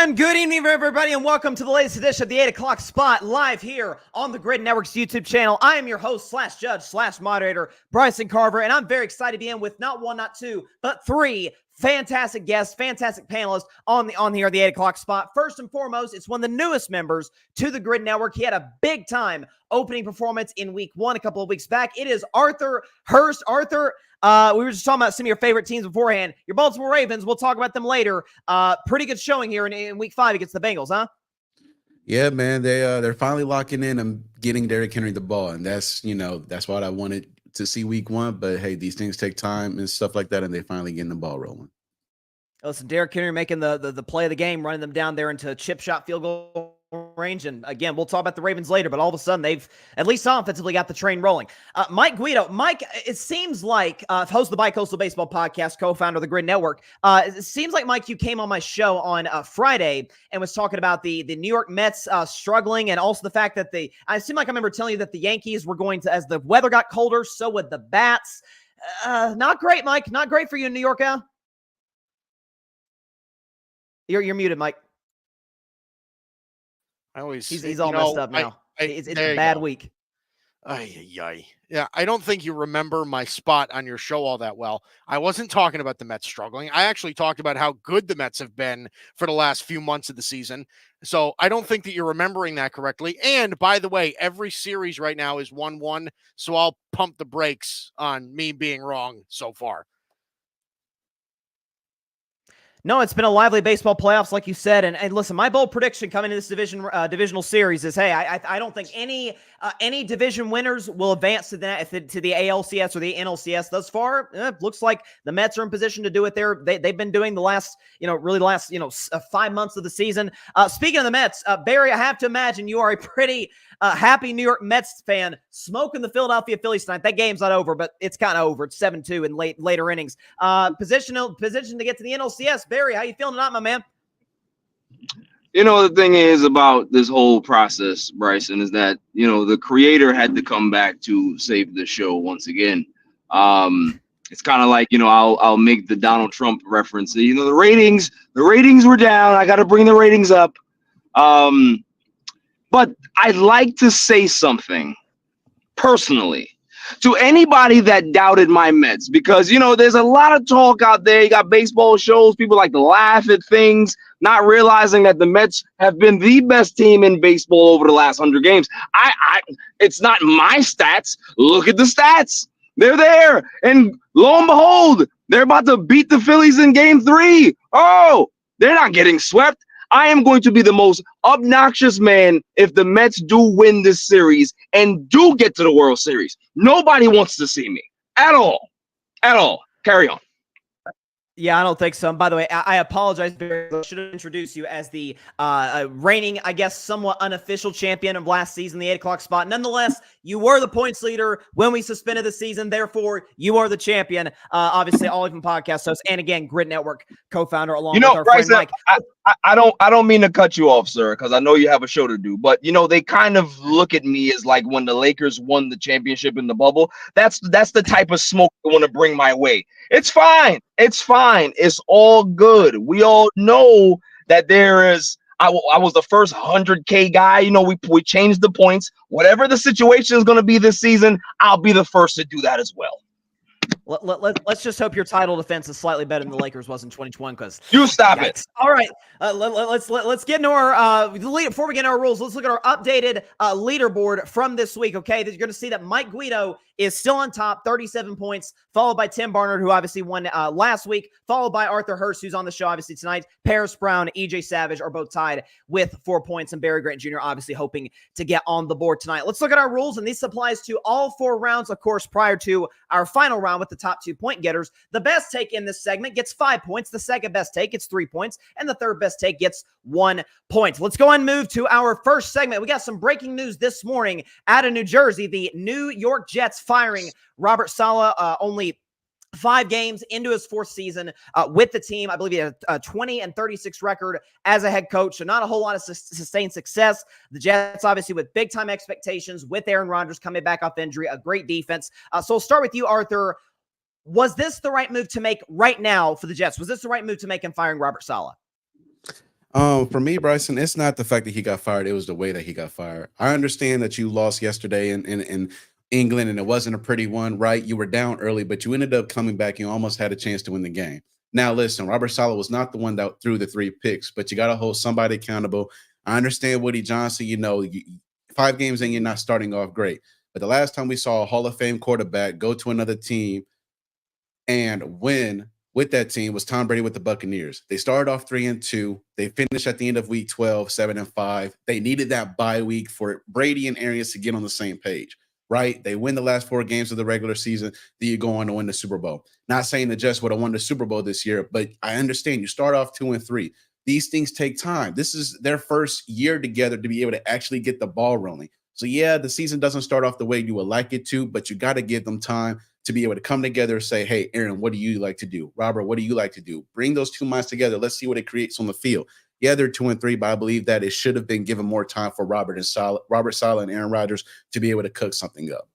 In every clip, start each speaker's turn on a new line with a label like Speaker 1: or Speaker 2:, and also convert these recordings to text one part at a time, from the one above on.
Speaker 1: And good evening, everybody, and welcome to the latest edition of the 8 o'clock spot, live here on the Gryd Network's YouTube channel. I am your host / moderator, Bryson Carver, and I'm very excited to be in with not one, not two, but three fantastic guests, fantastic panelists on here the 8 o'clock spot. First and foremost, it's one of the newest members to the Gryd Network. He had a big time opening performance in week one a couple of weeks back. It is Arthur Hurst. Arthur, we were just talking about some of your favorite teams beforehand. Your Baltimore Ravens, we'll talk about them later. Pretty good showing here in week 5 against the Bengals, huh?
Speaker 2: Yeah, man, they're finally locking in and getting Derrick Henry the ball, and that's what I wanted to see week 1. But hey, these things take time and stuff like that, and they finally getting the ball rolling.
Speaker 1: Listen, Derrick Henry making the play of the game, running them down there into chip shot field goal range. And again, we'll talk about the Ravens later, but all of a sudden they've at least offensively got the train rolling. Mike Guido, Mike, it seems like host of the Bicoastal Baseball podcast, co-founder of the Gryd Network. It seems like, Mike, you came on my show on Friday and was talking about the New York Mets struggling, and also the fact that I seem like I remember telling you that the Yankees were going to, as the weather got colder, so would the bats. Not great, Mike. Not great for you in New York, huh? You're muted, Mike. He's all messed up now. It's a bad week.
Speaker 3: Yeah, I don't think you remember my spot on your show all that well. I wasn't talking about the Mets struggling. I actually talked about how good the Mets have been for the last few months of the season. So I don't think that you're remembering that correctly. And by the way, every series right now is 1-1. So I'll pump the brakes on me being wrong so far.
Speaker 1: No, it's been a lively baseball playoffs, like you said. And listen, my bold prediction coming into this divisional series is, hey, I don't think any division winners will advance to the ALCS or the NLCS thus far. Looks like the Mets are in position to do it there. They've been doing the last 5 months of the season. Speaking of the Mets, Barry, I have to imagine you are a pretty happy New York Mets fan, smoking the Philadelphia Phillies tonight. That game's not over, but it's kind of over. It's 7-2 in later innings. Position to get to the NLCS. Barry, how you feeling tonight, my man?
Speaker 4: You know, the thing is about this whole process, Bryson, is that, the creator had to come back to save the show once again. It's kind of like, I'll make the Donald Trump reference. The ratings were down. I got to bring the ratings up. But I'd like to say something personally to anybody that doubted my Mets, because, there's a lot of talk out there. You got baseball shows. People like to laugh at things, not realizing that the Mets have been the best team in baseball over the last 100 games. It's not my stats. Look at the stats. They're there. And lo and behold, they're about to beat the Phillies in game 3. Oh, they're not getting swept. I am going to be the most obnoxious man if the Mets do win this series and do get to the World Series. Nobody wants to see me at all. Carry on.
Speaker 1: Yeah, I don't think so. And by the way, I apologize, Barry. I should have introduced you as the reigning, I guess, somewhat unofficial champion of last season, the 8 o'clock spot. Nonetheless, you were the points leader when we suspended the season. Therefore, you are the champion. Obviously, all even podcast hosts, and again, Gryd Network co-founder, along with our
Speaker 4: Bryson,
Speaker 1: friend Mike.
Speaker 4: I don't mean to cut you off, sir, because I know you have a show to do. But they kind of look at me as like when the Lakers won the championship in the bubble. That's the type of smoke I want to bring my way. It's fine. It's all good. We all know that there is. I was the first 100K guy. We changed the points. Whatever the situation is going to be this season, I'll be the first to do that as well.
Speaker 1: Let's just hope your title defense is slightly better than the Lakers was in 2021. Because
Speaker 4: you stop it.
Speaker 1: All right, let's get into our before we get into our rules. Let's look at our updated leaderboard from this week. Okay, you're going to see that Mike Guido is still on top, 37 points, followed by Tim Barnard, who obviously won last week, followed by Arthur Hurst, who's on the show obviously tonight. Paris Brown, EJ Savage are both tied with 4 points, and Barry Grant Jr. obviously hoping to get on the board tonight. Let's look at our rules, and this applies to all 4 rounds, of course, prior to our final round with the top 2 point getters. The best take in this segment gets 5 points, the second best take gets 3 points, and the third best take gets 1 point. Let's go and move to our first segment. We got some breaking news this morning out of New Jersey. The New York Jets firing Robert Saleh, only 5 games into his 4th season with the team. I believe he had a 20-36 record as a head coach, so not a whole lot of sustained success. The Jets, obviously, with big-time expectations, with Aaron Rodgers coming back off injury, a great defense. So we'll start with you, Arthur. Was this the right move to make right now for the Jets? Was this the right move to make in firing Robert Saleh?
Speaker 2: For me, Bryson, it's not the fact that he got fired. It was the way that he got fired. I understand that you lost yesterday in England and it wasn't a pretty one, right? You were down early, but you ended up coming back. You almost had a chance to win the game. Now, listen, Robert Saleh was not the one that threw the 3 picks, but you got to hold somebody accountable. I understand Woody Johnson, 5 games in, you're not starting off great. But the last time we saw a Hall of Fame quarterback go to another team and win with that team was Tom Brady with the Buccaneers. They started off 3-2. They finished at the end of week 12, 7-5. They needed that bye week for Brady and Arians to get on the same page, right? They win the last 4 games of the regular season. Then you go on to win the Super Bowl. Not saying the Jets would have won the Super Bowl this year, but I understand you start off 2-3. These things take time. This is their first year together to be able to actually get the ball rolling. So, yeah, the season doesn't start off the way you would like it to, but you got to give them time to be able to come together and say, hey, Aaron, what do you like to do? Robert, what do you like to do? Bring those 2 minds together. Let's see what it creates on the field. Yeah, they're 2-3, but I believe that it should have been given more time for Robert Saleh and Aaron Rodgers to be able to cook something up.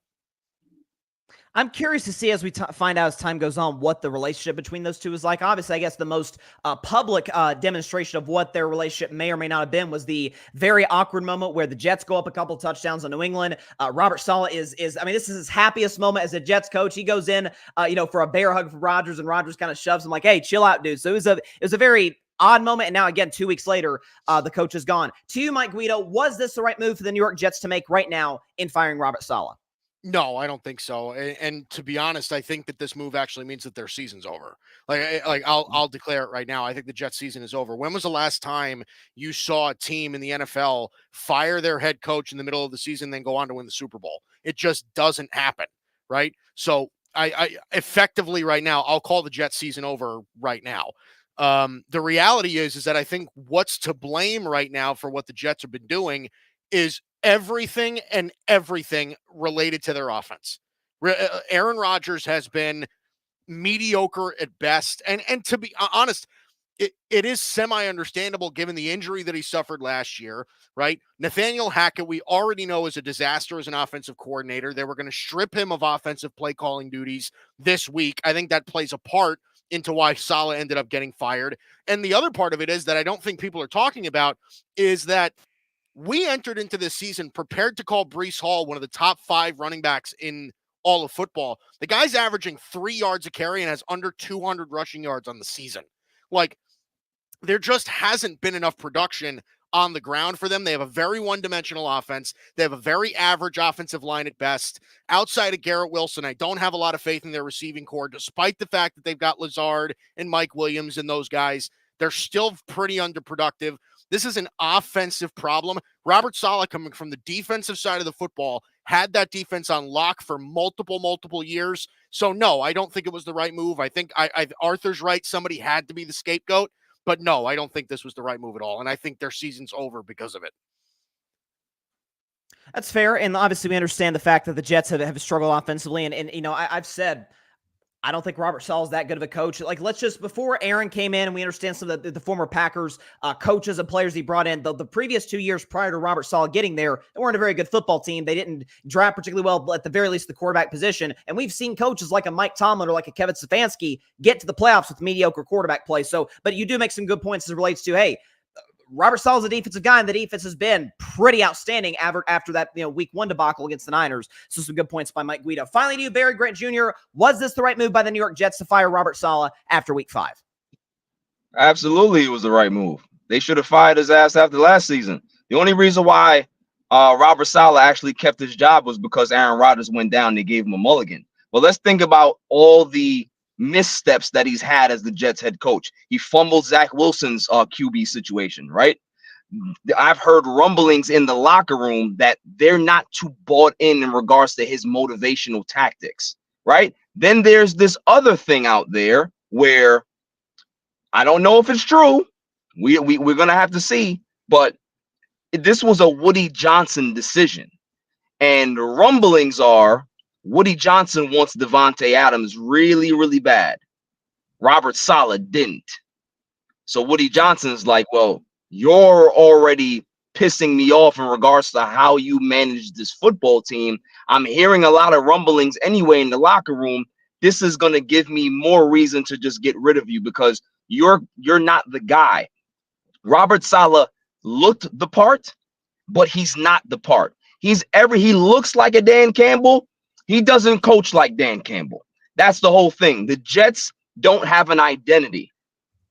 Speaker 1: I'm curious to see as we find out as time goes on what the relationship between those two is like. Obviously, I guess the most public demonstration of what their relationship may or may not have been was the very awkward moment where the Jets go up a couple touchdowns on New England. Robert Saleh is I mean, this is his happiest moment as a Jets coach. He goes in, for a bear hug for Rodgers, and Rodgers kind of shoves him like, "Hey, chill out, dude." So it was a very odd moment. And now again, 2 weeks later, the coach is gone. To you, Mike Guido, was this the right move for the New York Jets to make right now in firing Robert Saleh?
Speaker 3: No, I don't think so. And to be honest, I think that this move actually means that their season's over. I'll declare it right now. I think the Jets season is over. When was the last time you saw a team in the NFL fire their head coach in the middle of the season, then go on to win the Super Bowl? It just doesn't happen, right? So I effectively right now, I'll call the Jets season over right now. The reality is that I think what's to blame right now for what the Jets have been doing is everything related to their offense. Aaron Rodgers has been mediocre at best. And to be honest, it is semi-understandable given the injury that he suffered last year, right? Nathaniel Hackett, we already know, is a disaster as an offensive coordinator. They were going to strip him of offensive play calling duties this week. I think that plays a part into why Saleh ended up getting fired. And the other part of it is that I don't think people are talking about is that we entered into this season prepared to call Breece Hall one of the top 5 running backs in all of football. The guy's averaging 3 yards a carry and has under 200 rushing yards on the season. Like, there just hasn't been enough production on the ground for them. They have a very one-dimensional offense. They have a very average offensive line at best. Outside of Garrett Wilson, I don't have a lot of faith in their receiving core, despite the fact that they've got Lazard and Mike Williams and those guys. They're still pretty underproductive. This is an offensive problem. Robert Saleh, coming from the defensive side of the football, had that defense on lock for multiple years. So, no, I don't think it was the right move. I think Arthur's right. Somebody had to be the scapegoat. But, no, I don't think this was the right move at all. And I think their season's over because of it.
Speaker 1: That's fair. And obviously we understand the fact that the Jets have struggled offensively. And I've said – I don't think Robert Saleh is that good of a coach. Like, let's just, before Aaron came in, and we understand some of the former Packers coaches and players he brought in, the previous 2 years prior to Robert Saleh getting there, they weren't a very good football team. They didn't draft particularly well, but at the very least, the quarterback position. And we've seen coaches like a Mike Tomlin or like a Kevin Stefanski get to the playoffs with mediocre quarterback play. So, but you do make some good points as it relates to, hey, Robert Saleh's a defensive guy, and the defense has been pretty outstanding after that week 1 debacle against the Niners. So some good points by Mike Guido. Finally, to you, Barry Grant Jr., was this the right move by the New York Jets to fire Robert Saleh after week 5?
Speaker 4: Absolutely, it was the right move. They should have fired his ass after last season. The only reason why Robert Saleh actually kept his job was because Aaron Rodgers went down and they gave him a mulligan. Well, let's think about all the missteps that he's had as the Jets head coach. He fumbled Zach Wilson's QB situation, right? I've heard rumblings in the locker room that they're not too bought in regards to his motivational tactics, right? Then there's this other thing out there where I don't know if it's true. We're gonna have to see, but this was a Woody Johnson decision, and the rumblings are Woody Johnson wants Devontae Adams really, really bad. Robert Saleh didn't. So Woody Johnson's like, well, you're already pissing me off in regards to how you manage this football team. I'm hearing a lot of rumblings anyway in the locker room. This is going to give me more reason to just get rid of you because you're not the guy. Robert Saleh looked the part, but he's not the part. He looks like a Dan Campbell. He doesn't coach like Dan Campbell. That's the whole thing. The Jets don't have an identity.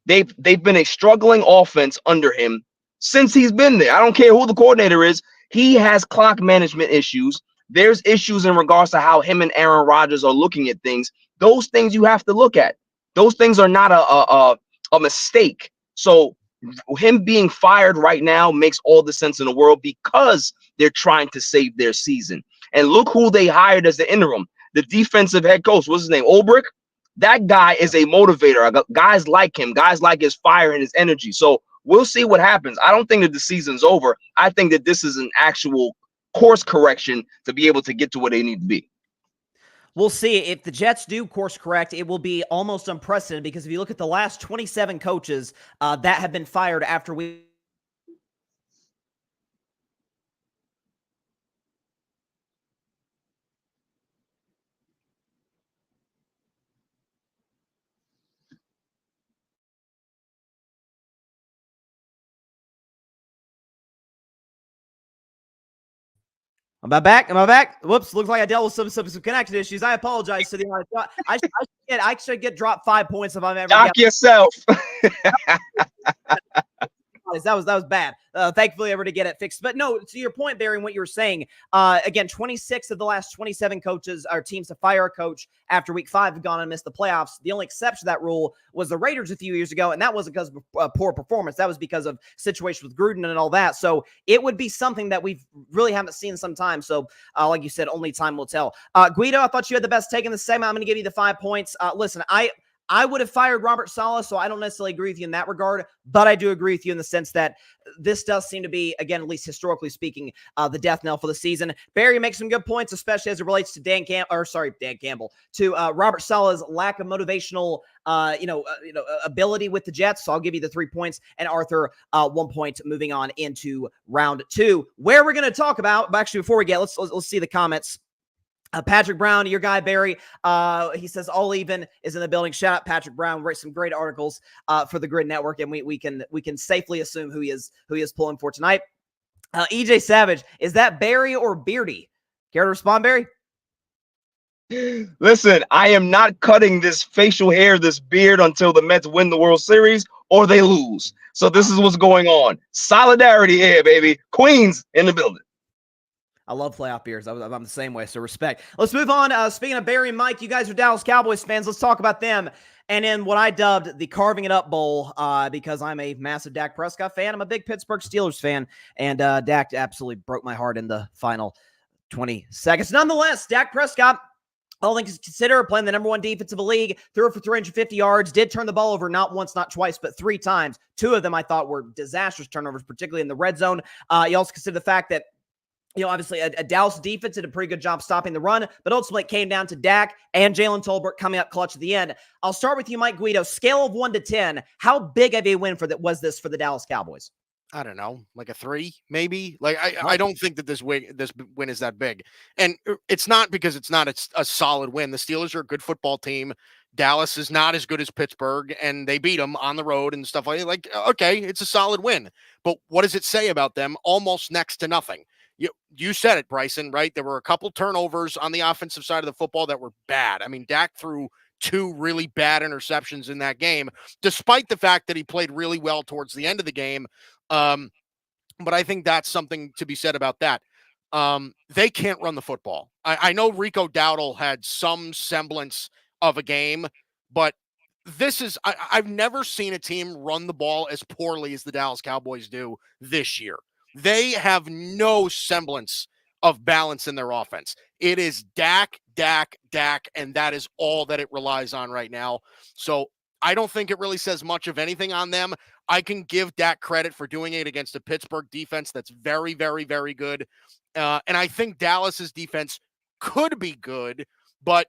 Speaker 4: They've been a struggling offense under him since he's been there. I don't care who the coordinator is. He has clock management issues. There's issues in regards to how him and Aaron Rodgers are looking at things. Those things you have to look at. Those things are not a mistake. So him being fired right now makes all the sense in the world because they're trying to save their season. And look who they hired as the interim. The defensive head coach, what's his name? Ulbrich. That guy is a motivator. Guys like him, guys like his fire and his energy. So we'll see what happens. I don't think that the season's over. I think that this is an actual course correction to be able to get to where they need to be.
Speaker 1: We'll see. If the Jets do course correct, it will be almost unprecedented because if you look at the last 27 coaches that have been fired after we Am I back? Am I back? Whoops! Looks like I dealt with some connection issues. I apologize to the audience. I should get dropped 5 points if I'm ever.
Speaker 4: Knock yourself.
Speaker 1: That was bad. Thankfully, able to get it fixed. But no, to your point, Barry, and what you were saying, again, 26 of the last 27 coaches or teams to fire a coach after week 5 have gone and missed the playoffs. The only exception to that rule was the Raiders a few years ago, and that wasn't because of poor performance. That was because of situation with Gruden and all that. So it would be something that we really haven't seen in some time. So like you said, only time will tell. Guido, I thought you had the best take in the segment. I'm going to give you the 5 points. Listen, I would have fired Robert Saleh, so I don't necessarily agree with you in that regard, but I do agree with you in the sense that this does seem to be, again, at least historically speaking, the death knell for the season. Barry makes some good points, especially as it relates to Dan Campbell, to Robert Saleh's lack of motivational, ability with the Jets. So I'll give you the 3 points, and Arthur 1 point. Moving on into round 2, where we're going to talk about. But actually, before we get, let's see the comments. Patrick Brown, your guy, Barry, he says all even is in the building. Shout out Patrick Brown, wrote some great articles for the Gryd Network, and we can safely assume who he is pulling for tonight. EJ Savage, is that Barry or Beardy? Care to respond, Barry?
Speaker 4: Listen, I am not cutting this facial hair, this beard, until the Mets win the World Series or they lose. So this is what's going on. Solidarity here, baby. Queens in the building.
Speaker 1: I love playoff beers. I'm the same way, so respect. Let's move on. Speaking of Barry and Mike, you guys are Dallas Cowboys fans. Let's talk about them. And in what I dubbed the Carving It Up Bowl, because I'm a massive Dak Prescott fan. I'm a big Pittsburgh Steelers fan, and Dak absolutely broke my heart in the final 20 seconds. Nonetheless, Dak Prescott, all things considered, playing the number 1 defense of the league, threw it for 350 yards, did turn the ball over not once, not twice, but 3 times. 2 of them I thought were disastrous turnovers, particularly in the red zone. You also consider the fact that obviously a Dallas defense did a pretty good job stopping the run, but ultimately it came down to Dak and Jalen Tolbert coming up clutch at the end. I'll start with you, Mike Guido. Scale of 1 to 10, how big of a win was this for the Dallas Cowboys?
Speaker 3: I don't know, like a 3, maybe. Like I don't think that this win is that big, and it's not because it's not a solid win. The Steelers are a good football team. Dallas is not as good as Pittsburgh, and they beat them on the road and stuff like that. Like, okay, it's a solid win, but what does it say about them? Almost next to nothing. You said it, Bryson, right? There were a couple turnovers on the offensive side of the football that were bad. I mean, Dak threw 2 really bad interceptions in that game, despite the fact that he played really well towards the end of the game. But I think that's something to be said about that. They can't run the football. I know Rico Dowdle had some semblance of a game, but I've never seen a team run the ball as poorly as the Dallas Cowboys do this year. They have no semblance of balance in their offense. It is Dak, and that is all that it relies on right now. So I don't think it really says much of anything on them. I can give Dak credit for doing it against a Pittsburgh defense that's very, very, very good. And I think Dallas's defense could be good, but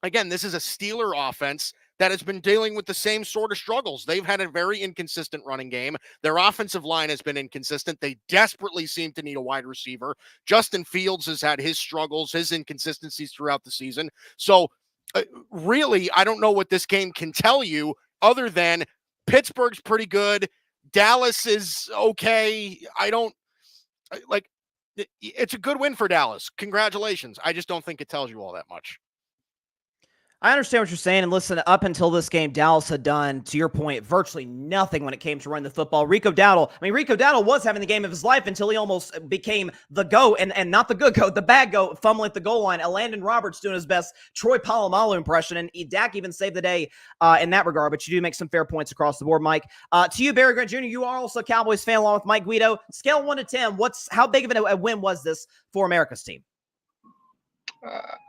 Speaker 3: again, this is a Steeler offense that has been dealing with the same sort of struggles. They've had a very inconsistent running game. Their offensive line has been inconsistent. They desperately seem to need a wide receiver. Justin Fields has had his struggles, his inconsistencies throughout the season. So really, I don't know what this game can tell you other than Pittsburgh's pretty good. Dallas is okay. It's a good win for Dallas. Congratulations. I just don't think it tells you all that much.
Speaker 1: I understand what you're saying. And listen, up until this game, Dallas had done, to your point, virtually nothing when it came to running the football. Rico Dowdle was having the game of his life until he almost became the GOAT, and not the good GOAT, the bad GOAT, fumbling at the goal line. Landon Roberts doing his best Troy Polamalu impression, and Dak even saved the day in that regard. But you do make some fair points across the board, Mike. To you, Barry Grant Jr., you are also a Cowboys fan along with Mike Guido. Scale 1 to 10, how big of a win was this for America's team?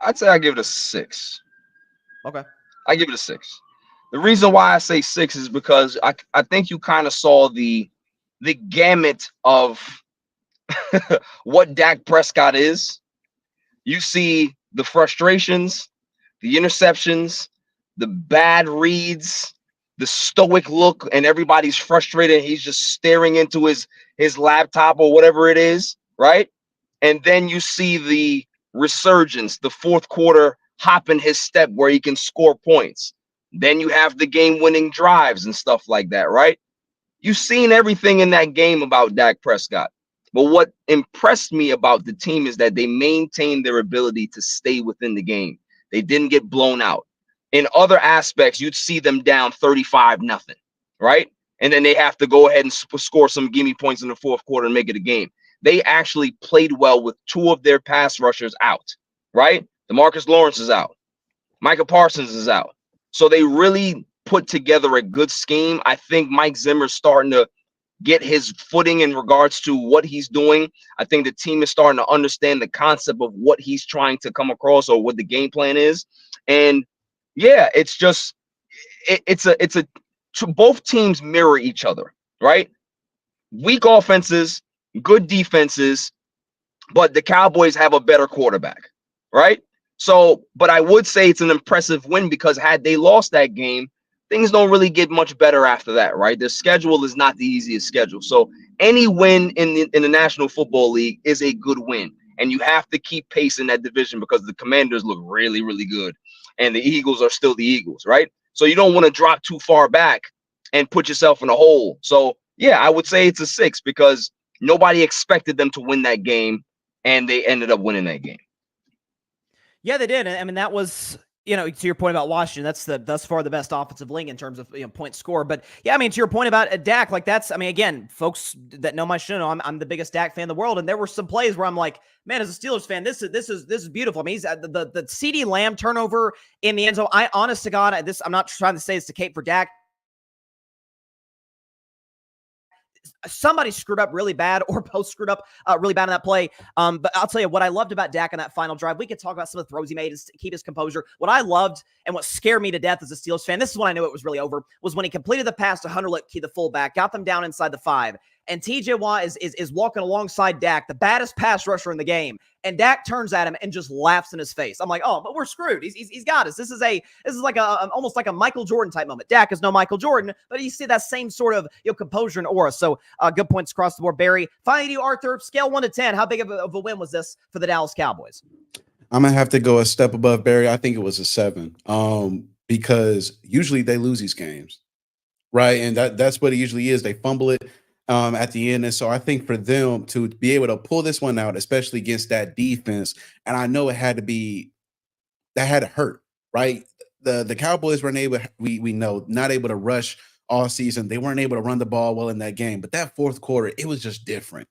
Speaker 4: I'd say I give it a 6.
Speaker 1: Okay.
Speaker 4: I give it a 6. The reason why I say 6 is because I think you kind of saw the gamut of what Dak Prescott is. You see the frustrations, the interceptions, the bad reads, the stoic look, and everybody's frustrated. He's just staring into his laptop or whatever it is, right? And then you see the resurgence, the fourth quarter hop in his step where he can score points. Then you have the game-winning drives and stuff like that, right? You've seen everything in that game about Dak Prescott. But what impressed me about the team is that they maintained their ability to stay within the game. They didn't get blown out. In other aspects, you'd see them down 35-0, right? And then they have to go ahead and score some gimme points in the fourth quarter and make it a game. They actually played well with 2 of their pass rushers out, right? DeMarcus Lawrence is out. Micah Parsons is out. So they really put together a good scheme. I think Mike Zimmer's starting to get his footing in regards to what he's doing. I think the team is starting to understand the concept of what he's trying to come across or what the game plan is. And yeah, it's just both teams mirror each other, right? Weak offenses, good defenses, but the Cowboys have a better quarterback, right? So, but I would say it's an impressive win because had they lost that game, things don't really get much better after that, right? The schedule is not the easiest schedule. So any win in the National Football League is a good win. And you have to keep pace in that division because the Commanders look really, really good. And the Eagles are still the Eagles, right? So you don't want to drop too far back and put yourself in a hole. So, yeah, I would say it's a 6 because nobody expected them to win that game, and they ended up winning that game.
Speaker 1: Yeah, they did. I mean, that was, to your point about Washington, that's thus far the best offensive league in terms of points scored. But yeah, I mean, to your point about Dak, again, folks that know my show know I'm the biggest Dak fan in the world, and there were some plays where I'm like, man, as a Steelers fan, this is beautiful. I mean, he's the CeeDee Lamb turnover in the end zone. Honest to God, I'm not trying to say it's the cape for Dak. Somebody screwed up really bad, or Post screwed up really bad in that play. But I'll tell you what I loved about Dak on that final drive. We could talk about some of the throws he made to keep his composure. What I loved and what scared me to death as a Steelers fan, this is when I knew it was really over, was when he completed the pass to Hunter Licky, the fullback, got them down inside the 5. And TJ Watt is walking alongside Dak, the baddest pass rusher in the game. And Dak turns at him and just laughs in his face. I'm like, oh, but we're screwed. He's got us. This is like almost like a Michael Jordan type moment. Dak is no Michael Jordan, but you see that same sort of composure and aura. So good points across the board, Barry. Finally, to you, Arthur, scale 1 to 10. How big of a win was this for the Dallas Cowboys?
Speaker 2: I'm gonna have to go a step above Barry. I think it was a 7. Because usually they lose these games, right? And that's what it usually is. They fumble it at the end. And so I think for them to be able to pull this one out, especially against that defense, and I know that had to hurt, right? The Cowboys weren't able, we know, not able to rush all season. They weren't able to run the ball well in that game. But that fourth quarter, it was just different.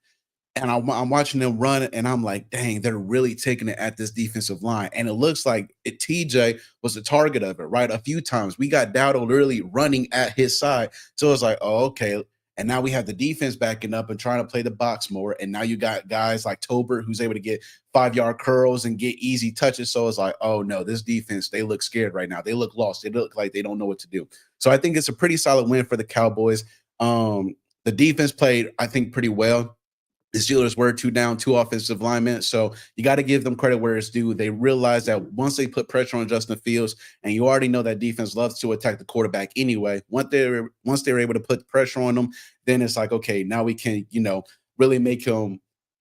Speaker 2: And I'm watching them run, and I'm like, dang, they're really taking it at this defensive line. And it looks like TJ was the target of it, right? A few times we got Dowdle literally running at his side. So it's like, oh, okay. And now we have the defense backing up and trying to play the box more. And now you got guys like Tolbert who's able to get 5-yard curls and get easy touches. So it's like, oh, no, this defense, they look scared right now. They look lost. They look like they don't know what to do. So I think it's a pretty solid win for the Cowboys. The defense played, I think, pretty well. The Steelers were 2 down, 2 offensive linemen. So you got to give them credit where it's due. They realized that once they put pressure on Justin Fields, and you already know that defense loves to attack the quarterback anyway, once they were able to put pressure on them, then it's like, okay, now we can, really make him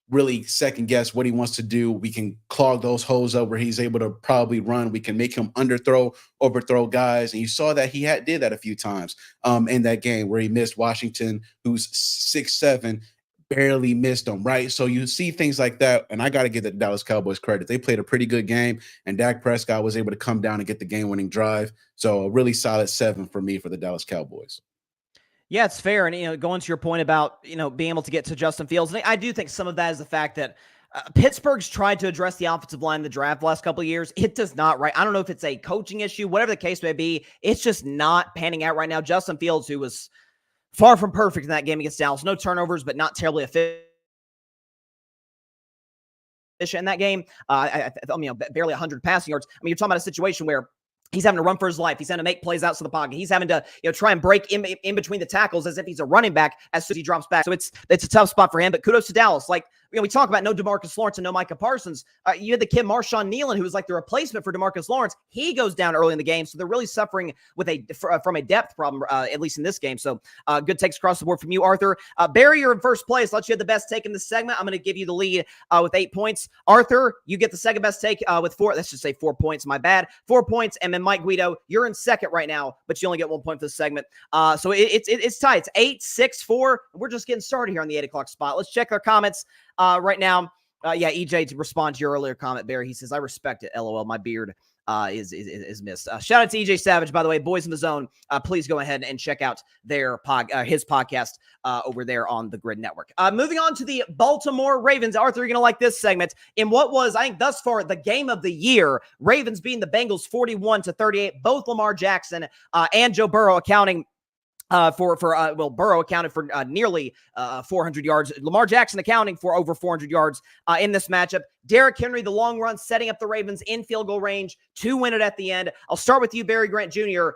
Speaker 2: really second guess what he wants to do. We can clog those holes up where he's able to probably run. We can make him overthrow guys. And you saw that he did that a few times in that game where he missed Washington, who's 6'7", barely missed them, right? So you see things like that, and I got to give the Dallas Cowboys credit. They played a pretty good game, and Dak Prescott was able to come down and get the game-winning drive. So a really solid 7 for me for the Dallas Cowboys.
Speaker 1: Yeah, it's fair. And, going to your point about, being able to get to Justin Fields, and I do think some of that is the fact that Pittsburgh's tried to address the offensive line in the draft the last couple of years. It does not, right? I don't know if it's a coaching issue, whatever the case may be. It's just not panning out right now. Justin Fields, who was far from perfect in that game against Dallas, no turnovers, but not terribly efficient in that game. Barely 100 passing yards. I mean, you're talking about a situation where he's having to run for his life. He's having to make plays outside the pocket. He's having to, try and break in between the tackles as if he's a running back as soon as he drops back. So it's a tough spot for him, but kudos to Dallas. Like, we talk about no DeMarcus Lawrence and no Micah Parsons. You had the kid Marshawn Nealon, who was like the replacement for DeMarcus Lawrence. He goes down early in the game, so they're really suffering with from a depth problem, at least in this game. So good takes across the board from you, Arthur. Barry, you're in first place. Let you have the best take in this segment. I'm going to give you the lead with 8 points. Arthur, you get the second best take with 4. Let's just say 4 points. My bad. 4 points. And then Mike Guido, you're in second right now, but you only get 1 point for this segment. So it's tight. It's 8-6-4. We're just getting started here on the 8 o'clock spot. Let's check our comments right now. EJ, to respond to your earlier comment, Barry, he says, I respect it. LOL. My beard is missed. Shout out to EJ Savage, by the way, Boys in the Zone. Please go ahead and check out their his podcast over there on the Gryd Network. Moving on to the Baltimore Ravens. Arthur, you're going to like this segment. In what was, I think, thus far the game of the year, Ravens beating the Bengals 41-38. Both Lamar Jackson and Joe Burrow accounting Burrow accounted for nearly 400 yards. Lamar Jackson accounting for over 400 yards in this matchup. Derrick Henry, the long run, setting up the Ravens in field goal range to win it at the end. I'll start with you, Barry Grant Jr.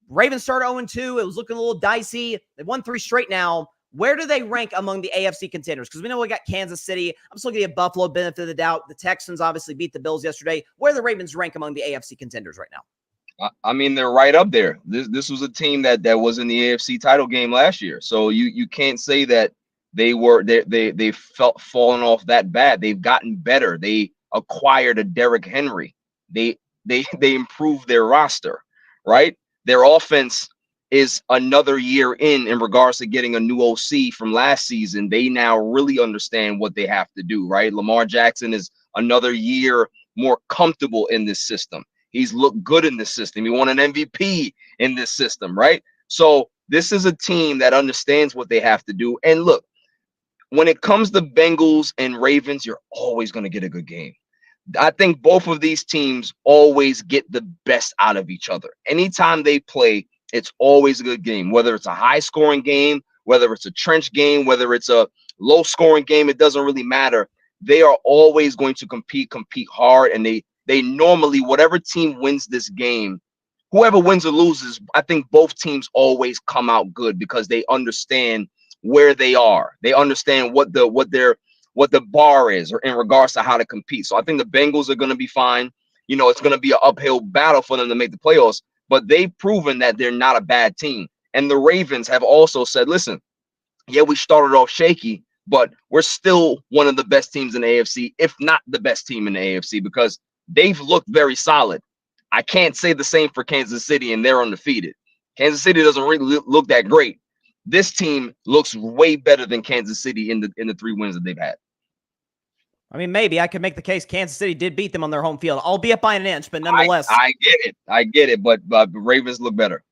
Speaker 1: Ravens started 0-2. It was looking a little dicey. They've won 3 straight now. Where do they rank among the AFC contenders? Because we know we got Kansas City. I'm still going to give Buffalo benefit of the doubt. The Texans obviously beat the Bills yesterday. Where do the Ravens rank among the AFC contenders right now?
Speaker 4: I mean, they're right up there. This was a team that was in the AFC title game last year. So you can't say that they felt fallen off that bad. They've gotten better. They acquired a Derrick Henry. They improved their roster, right? Their offense is another year in regards to getting a new OC from last season. They now really understand what they have to do, right? Lamar Jackson is another year more comfortable in this system. He's looked good in this system. He won an MVP in this system, right? So this is a team that understands what they have to do. And look, when it comes to Bengals and Ravens, you're always going to get a good game. I think both of these teams always get the best out of each other. Anytime they play, it's always a good game, whether it's a high-scoring game, whether it's a trench game, whether it's a low-scoring game, it doesn't really matter. They are always going to compete hard, and they normally, whatever team wins this game, whoever wins or loses, I think both teams always come out good because they understand where they are. They understand what the bar is or in regards to how to compete. So I think the Bengals are going to be fine. It's going to be an uphill battle for them to make the playoffs, but they've proven that they're not a bad team. And the Ravens have also said, listen, yeah, we started off shaky, but we're still one of the best teams in the AFC, if not the best team in the AFC, because they've looked very solid. I can't say the same for Kansas City, and they're undefeated. Kansas City doesn't really look that great. This team looks way better than Kansas City in the 3 wins that they've had.
Speaker 1: I mean, maybe I could make the case Kansas City did beat them on their home field, albeit by an inch, but nonetheless.
Speaker 4: I get it, but the Ravens look better.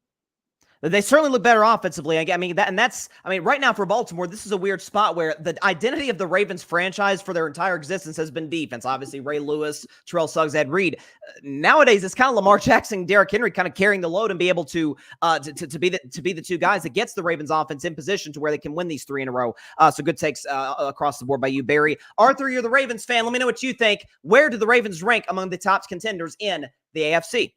Speaker 1: They certainly look better offensively. Right now for Baltimore, this is a weird spot where the identity of the Ravens franchise for their entire existence has been defense. Obviously, Ray Lewis, Terrell Suggs, Ed Reed. Nowadays, it's kind of Lamar Jackson, Derrick Henry kind of carrying the load and be able to be the 2 guys that gets the Ravens offense in position to where they can win these 3 in a row. So good takes across the board by you, Barry. Arthur, you're the Ravens fan. Let me know what you think. Where do the Ravens rank among the top contenders in the AFC?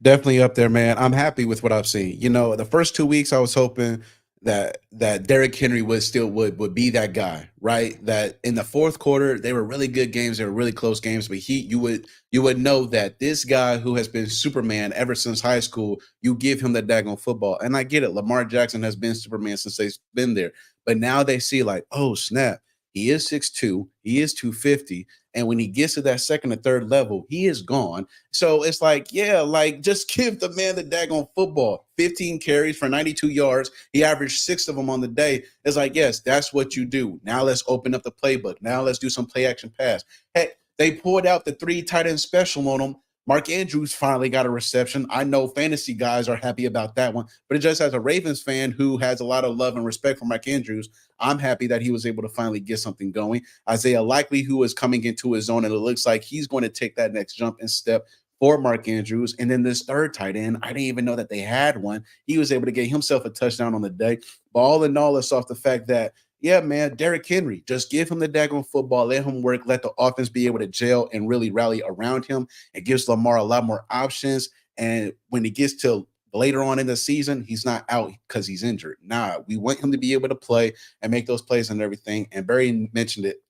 Speaker 2: Definitely up there, man. I'm happy with what I've seen. The first 2 weeks I was hoping that Derrick Henry would be that guy, right? That in the fourth quarter, they were really good games, they were really close games, but you would know that this guy who has been Superman ever since high school, you give him the daggone football. And I get it. Lamar Jackson has been Superman since they've been there. But now they see like, oh, snap. He is 6'2", he is 250, and when he gets to that second or third level, he is gone. So it's like, yeah, like just give the man the daggone football. 15 carries for 92 yards. He averaged 6 of them on the day. It's like, yes, that's what you do. Now let's open up the playbook. Now let's do some play action pass. Hey, they pulled out the 3 tight end special on him. Mark Andrews finally got a reception. I know fantasy guys are happy about that one, but just as a Ravens fan who has a lot of love and respect for Mark Andrews, I'm happy that he was able to finally get something going. Isaiah Likely, who is coming into his own, and it looks like he's going to take that next jump and step for Mark Andrews. And then this third tight end, I didn't even know that they had one. He was able to get himself a touchdown on the day. But all in all, it's off the fact that, yeah, man, Derrick Henry, just give him the daggone football, let him work, let the offense be able to gel and really rally around him. It gives Lamar a lot more options. And when he gets to later on in the season, he's not out because he's injured. Nah, we want him to be able to play and make those plays and everything. And Barry mentioned it,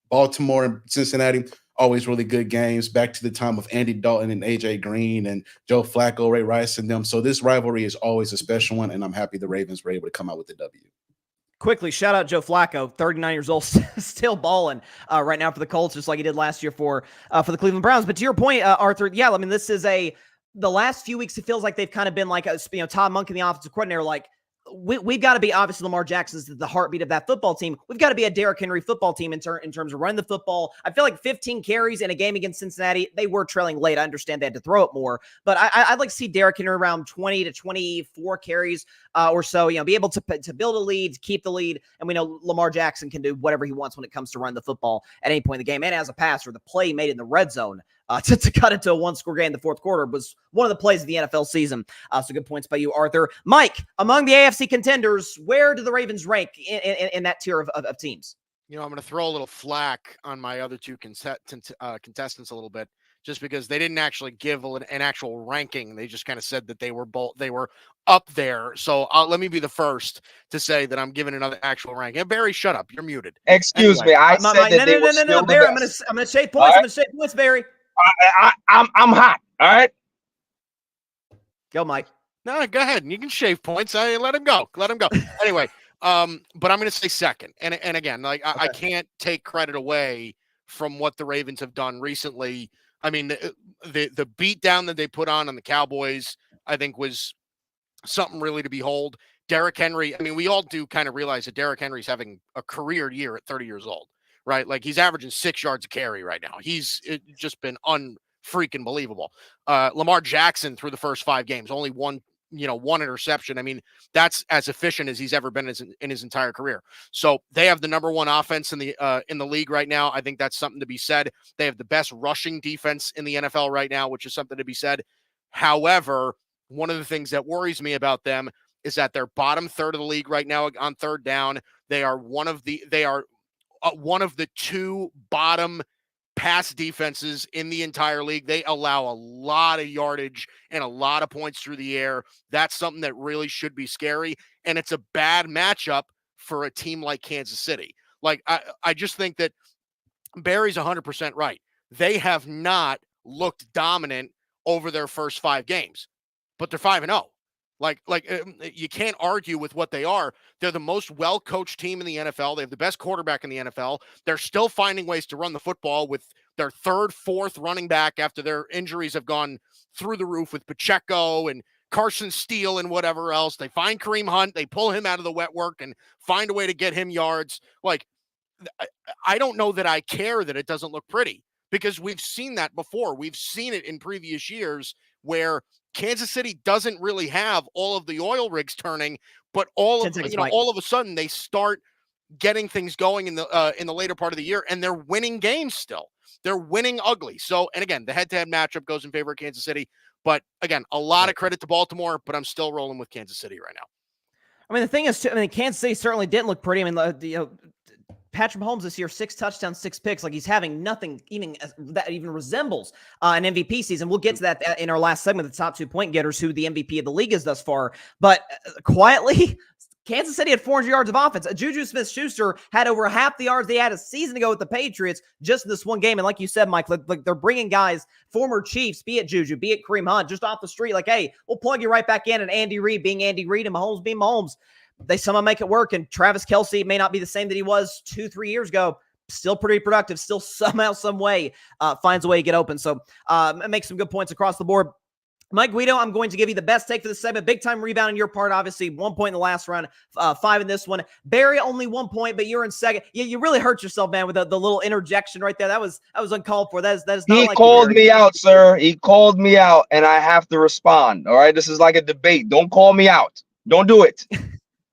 Speaker 2: Baltimore and Cincinnati, always really good games, back to the time of Andy Dalton and AJ Green and Joe Flacco, Ray Rice and them. So this rivalry is always a special one, and I'm happy the Ravens were able to come out with the W.
Speaker 1: Quickly, shout out Joe Flacco, 39 years old, still balling right now for the Colts, just like he did last year for the Cleveland Browns. But to your point, Arthur, yeah, I mean, this is the last few weeks, it feels like they've kind of been like, Todd Monken, the offensive coordinator, like, we've got to be, obviously Lamar Jackson's the heartbeat of that football team. We've got to be a Derrick Henry football team in terms of running the football. I feel like 15 carries in a game against Cincinnati, they were trailing late. I understand they had to throw it more, but I'd like to see Derrick Henry around 20 to 24 carries or so, be able to build a lead, keep the lead. And we know Lamar Jackson can do whatever he wants when it comes to run the football at any point in the game. And as a passer, the play he made in the red zone to cut it to a one-score game in the fourth quarter was one of the plays of the NFL season. So good points by you, Arthur. Mike, among the AFC contenders, where do the Ravens rank in that tier of teams?
Speaker 3: I'm going to throw a little flack on my other two contestants a little bit, just because they didn't actually give an actual ranking. They just kind of said that they were up there. So let me be the first to say that I'm giving another actual rank. And Barry, shut up. You're muted.
Speaker 4: Excuse me. I said that they were still the
Speaker 1: Barry,
Speaker 4: best.
Speaker 1: I'm going to shave points. Right. I'm going to shave points, Barry.
Speaker 4: I'm hot. All right.
Speaker 1: Go, Mike.
Speaker 3: No, go ahead. You can shave points. Let him go. Anyway, but I'm going to say second. And again, like I can't take credit away from what the Ravens have done recently. I mean, the beat down that they put on the Cowboys, I think was something really to behold. Derrick Henry, I mean, we all do kind of realize that Derrick Henry's having a career year at 30 years old, right? Like he's averaging 6 yards a carry right now. He's just been unfreaking believable. Lamar Jackson through the first 5 games, only one interception. I mean, that's as efficient as he's ever been in his entire career. So they have the number 1 offense in the league right now. I think that's something to be said. They have the best rushing defense in the NFL right now, which is something to be said. However, one of the things that worries me about them is that they're bottom third of the league right now on third down. They are one of the 2 bottom pass defenses in the entire league. They allow a lot of yardage and a lot of points through the air. That's something that really should be scary. And it's a bad matchup for a team like Kansas City. Like, I just think that Barry's 100% right. They have not looked dominant over their first 5 games, but they're 5-0. Like you can't argue with what they are. They're the most well-coached team in the NFL. They have the best quarterback in the NFL. They're still finding ways to run the football with their 3rd, 4th running back after their injuries have gone through the roof with Pacheco and Carson Steele and whatever else. They find Kareem Hunt. They pull him out of the wet work and find a way to get him yards. Like, I don't know that I care that it doesn't look pretty, because we've seen that before. We've seen it in previous years where Kansas City doesn't really have all of the oil rigs turning, but all of a sudden they start getting things going in the later part of the year, and they're winning games still. They're winning ugly. So, and again, the head-to-head matchup goes in favor of Kansas City. But again, a lot of credit to Baltimore, but I'm still rolling with Kansas City right now. I
Speaker 1: mean, the thing is, Kansas City certainly didn't look pretty. I mean, Patrick Mahomes this year, 6 touchdowns, 6 picks. Like, he's having nothing that even resembles an MVP season. We'll get to that in our last segment, the top 2 point getters, who the MVP of the league is thus far. But quietly, Kansas City had 400 yards of offense. Juju Smith-Schuster had over half the yards they had a season ago with the Patriots just in this one game. And like you said, Mike, like they're bringing guys, former Chiefs, be it Juju, be it Kareem Hunt, just off the street. Like, hey, we'll plug you right back in. And Andy Reid being Andy Reid and Mahomes being Mahomes. they somehow make it work. And Travis Kelce may not be the same that he was 2-3 years ago. Still pretty productive, still somehow, some way finds a way to get open. So make some good points across the board. Mike Guido, I'm going to give you the best take for this segment. Big time rebound on your part, obviously. 1 point in the last round, 5 in this one. Barry, only 1 point, but you're in second. You really hurt yourself, man, with the little interjection right there. That was uncalled for. That is not
Speaker 4: He
Speaker 1: like
Speaker 4: called
Speaker 1: you, Barry.
Speaker 4: me out, sir. He called me out, and I have to respond. All right, this is like a debate. Don't call me out. Don't do it.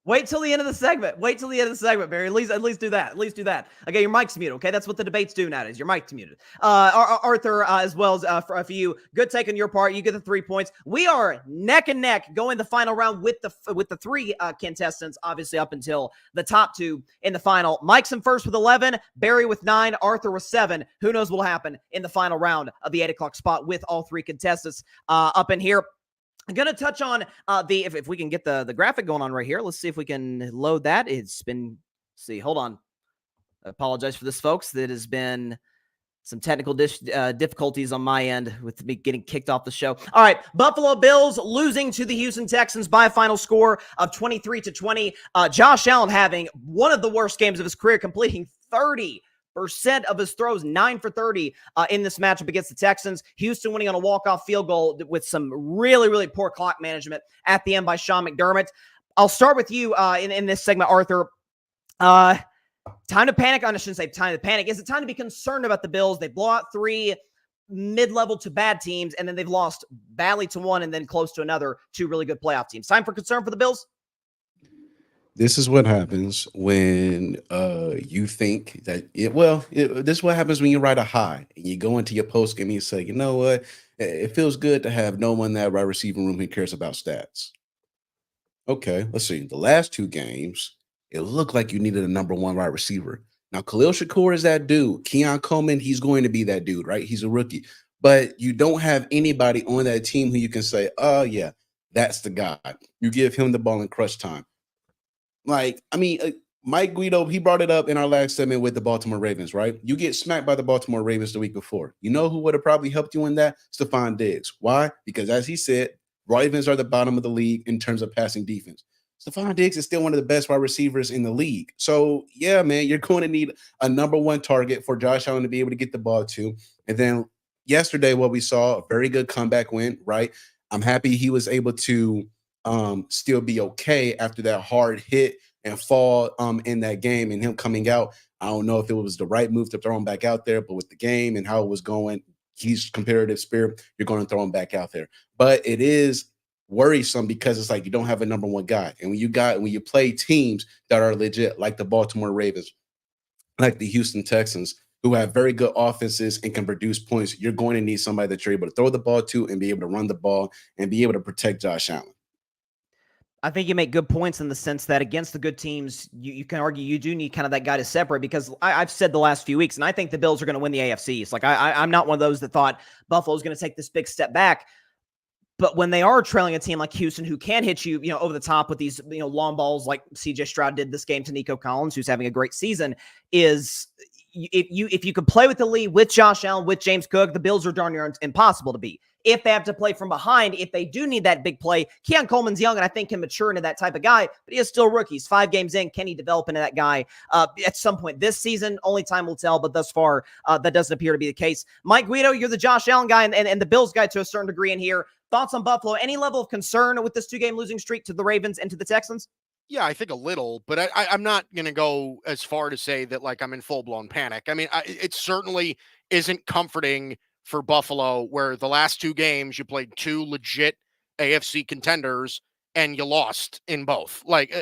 Speaker 1: Wait till the end of the segment. Wait till the end of the segment, Barry. At least do that. At least do that. Okay, your mic's muted. Okay, that's what the debates do nowadays. Your mic's muted. Arthur, as well as for you, good take on your part. You get the 3 points. We are neck and neck going the final round with the 3 contestants, obviously up until the top 2 in the final. Mike's in first with 11, Barry with 9, Arthur with 7. Who knows what will happen in the final round of the 8 o'clock spot with all 3 contestants up in here. I'm going to touch on if we can get the graphic going on right here. Let's see if we can load that. It's been, hold on. I apologize for this, folks. That has been some technical difficulties on my end with me getting kicked off the show. All right, Buffalo Bills losing to the Houston Texans by a final score of 23-20. Josh Allen having one of the worst games of his career, completing 30% of his throws, 9 for 30 in this matchup against the Texans. Houston winning on a walk-off field goal with some really, really poor clock management at the end by Sean McDermott. I'll start with you in this segment, Arthur. Time to panic. I shouldn't say time to panic. Is it time to be concerned about the Bills? They blow out 3 mid-level to bad teams, and then they've lost badly to one and then close to another 2 really good playoff teams. Time for concern for the Bills?
Speaker 2: This is what happens when you think that this is what happens when you ride a high and you go into your post game and you say, you know what, it feels good to have no one in that wide receiving room who cares about stats. Okay, let's see. The last 2 games, it looked like you needed a number 1 wide receiver. Now, Khalil Shakur is that dude. Keon Coleman, he's going to be that dude, right? He's a rookie. But you don't have anybody on that team who you can say, oh, yeah, that's the guy. You give him the ball in crunch time. Like, I mean, Mike Guido, he brought it up in our last segment with the Baltimore Ravens, right? You get smacked by the Baltimore Ravens the week before. You know who would have probably helped you in that? Stephon Diggs. Why? Because as he said, Ravens are the bottom of the league in terms of passing defense. Stephon Diggs is still one of the best wide receivers in the league. So, yeah, man, you're going to need a number 1 target for Josh Allen to be able to get the ball to. And then yesterday, what we saw, a very good comeback win, right? I'm happy he was able to still be okay after that hard hit and fall in that game, and him coming out. I don't know if it was the right move to throw him back out there, but with the game and how it was going, he's competitive spirit, you're going to throw him back out there. But it is worrisome because it's like you don't have a number 1 guy. And when you play teams that are legit, like the Baltimore Ravens, like the Houston Texans, who have very good offenses and can produce points, you're going to need somebody that you're able to throw the ball to and be able to run the ball and be able to protect Josh Allen.
Speaker 1: I think you make good points in the sense that against the good teams, you can argue you do need kind of that guy to separate, because I've said the last few weeks, and I think the Bills are going to win the AFC. It's like I'm not one of those that thought Buffalo's going to take this big step back. But when they are trailing a team like Houston, who can hit you, over the top with these, long balls like C.J. Stroud did this game to Nico Collins, who's having a great season, is if you could play with the lead with Josh Allen, with James Cook, the Bills are darn near impossible to beat. If they have to play from behind, if they do need that big play, Keon Coleman's young and I think can mature into that type of guy, but he is still a rookie. He's 5 games in. Can he develop into that guy at some point this season? Only time will tell, but thus far, that doesn't appear to be the case. Mike Guido, you're the Josh Allen guy and the Bills guy to a certain degree in here. Thoughts on Buffalo? Any level of concern with this 2-game losing streak to the Ravens and to the Texans?
Speaker 3: Yeah, I think a little, but I'm not going to go as far to say that like I'm in full-blown panic. I mean, it certainly isn't comforting for Buffalo, where the last 2 games you played 2 legit AFC contenders and you lost in both. Like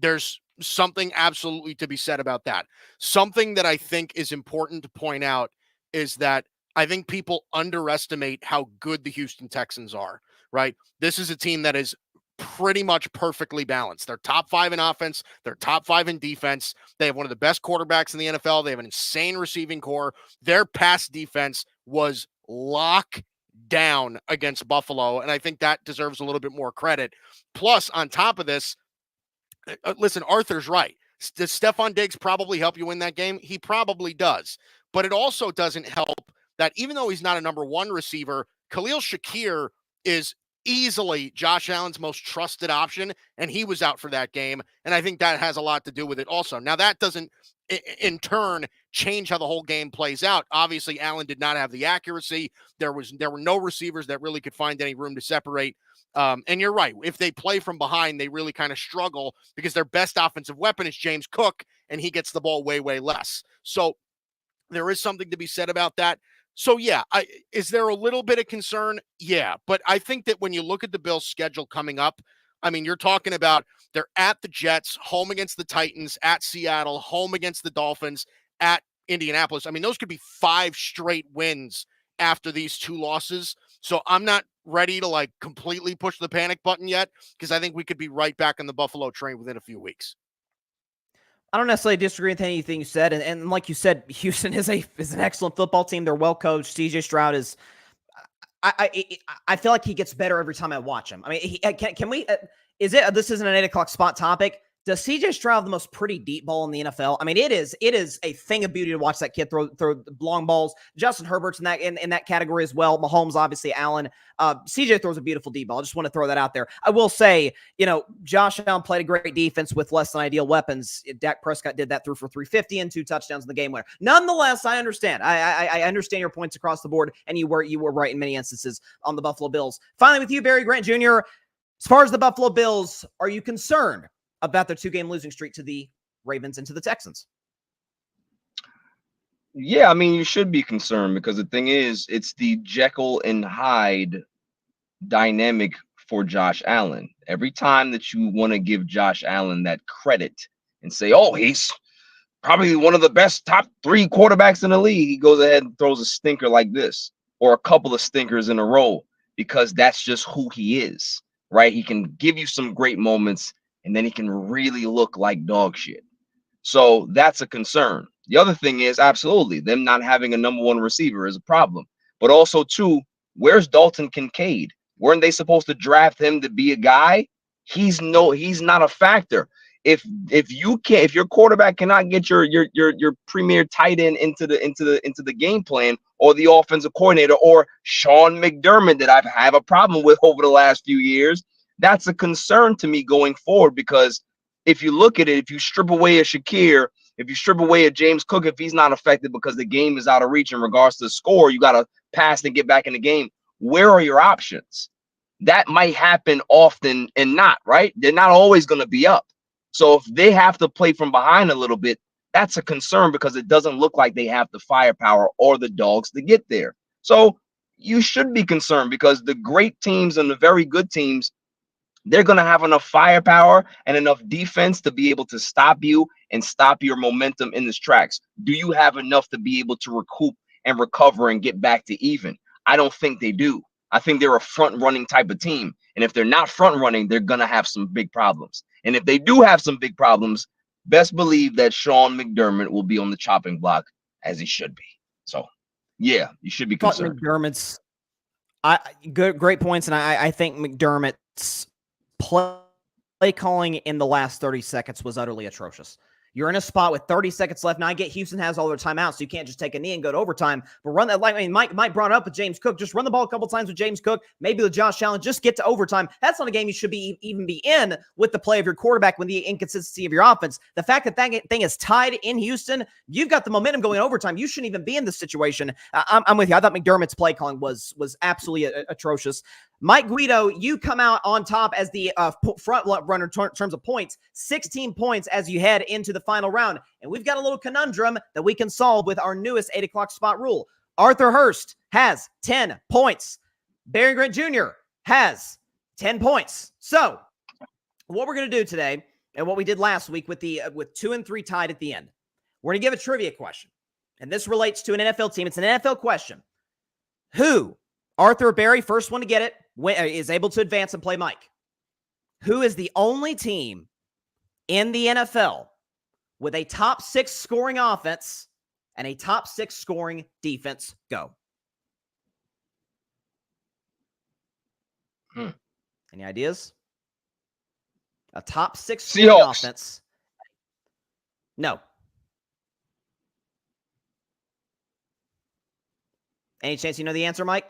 Speaker 3: there's something absolutely to be said about that. Something that I think is important to point out is that I think people underestimate how good the Houston Texans are, right? This is a team that is pretty much perfectly balanced. They're top 5 in offense. They're top 5 in defense. They have one of the best quarterbacks in the NFL. They have an insane receiving core. Their pass defense was locked down against Buffalo, and I think that deserves a little bit more credit. Plus, on top of this, listen, Arthur's right. Does Stephon Diggs probably help you win that game? He probably does. But it also doesn't help that even though he's not a number 1 receiver, Khalil Shakir is easily Josh Allen's most trusted option, and he was out for that game. And I think that has a lot to do with it also. Now, that doesn't in turn change how the whole game plays out. Obviously, Allen did not have the accuracy. There were no receivers that really could find any room to separate. And you're right. If they play from behind, they really kind of struggle because their best offensive weapon is James Cook, and he gets the ball way, way less. So there is something to be said about that. So, yeah, is there a little bit of concern? Yeah, but I think that when you look at the Bills' schedule coming up, I mean, you're talking about they're at the Jets, home against the Titans, at Seattle, home against the Dolphins, at Indianapolis. I mean, those could be 5 straight wins after these 2 losses. So I'm not ready to like completely push the panic button yet, because I think we could be right back on the Buffalo train within a few weeks.
Speaker 1: I don't necessarily disagree with anything you said, and like you said, Houston is an excellent football team. They're well coached. CJ Stroud is. I feel like he gets better every time I watch him. I mean, can we? Is it? This isn't an 8 o'clock spot topic. Does CJ Stroud have the most pretty deep ball in the NFL? I mean, it is a thing of beauty to watch that kid throw long balls. Justin Herbert's in that category as well. Mahomes, obviously, Allen. CJ throws a beautiful deep ball. I just want to throw that out there. I will say, Josh Allen played a great defense with less than ideal weapons. Dak Prescott did that, threw for 350 and 2 touchdowns in the game winner. Nonetheless, I understand. I understand your points across the board, and you were right in many instances on the Buffalo Bills. Finally, with you, Barry Grant Jr., as far as the Buffalo Bills, are you concerned about their 2-game losing streak to the Ravens and to the Texans?
Speaker 4: Yeah, I mean, you should be concerned because the thing is, it's the Jekyll and Hyde dynamic for Josh Allen. Every time that you want to give Josh Allen that credit and say, oh, he's probably one of the best top 3 quarterbacks in the league, he goes ahead and throws a stinker like this, or a couple of stinkers in a row, because that's just who he is, right? He can give you some great moments, and then he can really look like dog shit. So that's a concern. The other thing is, absolutely, them not having a number 1 receiver is a problem. But also, too, where's Dalton Kincaid? Weren't they supposed to draft him to be a guy? He's not a factor. If your quarterback cannot get your premier tight end into the game plan, or the offensive coordinator, or Sean McDermott that I have a problem with over the last few years, that's a concern to me going forward. Because if you look at it, if you strip away a Shakir, if you strip away a James Cook, if he's not affected because the game is out of reach in regards to the score, you got to pass and get back in the game. Where are your options? That might happen often and not, right? They're not always going to be up. So if they have to play from behind a little bit, that's a concern, because it doesn't look like they have the firepower or the dogs to get there. So you should be concerned, because the great teams and the very good teams, they're going to have enough firepower and enough defense to be able to stop you and stop your momentum in its tracks. Do you have enough to be able to recoup and recover and get back to even? I don't think they do. I think they're a front-running type of team. And if they're not front-running, they're going to have some big problems. And if they do have some big problems, best believe that Sean McDermott will be on the chopping block, as he should be. So, yeah, you should be concerned.
Speaker 1: McDermott's great points, and I think McDermott's play calling in the last 30 seconds was utterly atrocious. You're in a spot with 30 seconds left. Now, I get Houston has all their timeouts, so you can't just take a knee and go to overtime. But run that, Mike brought it up with James Cook. Just run the ball a couple times with James Cook, maybe with Josh Allen. Just get to overtime. That's not a game you should even be in with the play of your quarterback, with the inconsistency of your offense. The fact that thing is tied in Houston, you've got the momentum going overtime. You shouldn't even be in this situation. I'm with you. I thought McDermott's play calling was absolutely atrocious. Mike Guido, you come out on top as the front runner in terms of points, 16 points as you head into the final round. And we've got a little conundrum that we can solve with our newest 8 o'clock spot rule. Arthur Hurst has 10 points. Barry Grant Jr. has 10 points. So what we're going to do today, and what we did last week with 2 and 3 tied at the end, we're going to give a trivia question. And this relates to an NFL team. It's an NFL question. Who, Arthur or Barry, first one to get it, is able to advance and play Mike. Who is the only team in the NFL with a top 6 scoring offense and a top 6 scoring defense? Go. Any ideas? A top 6 scoring
Speaker 4: Seahawks.
Speaker 1: offense. No. Any chance you know the answer, Mike?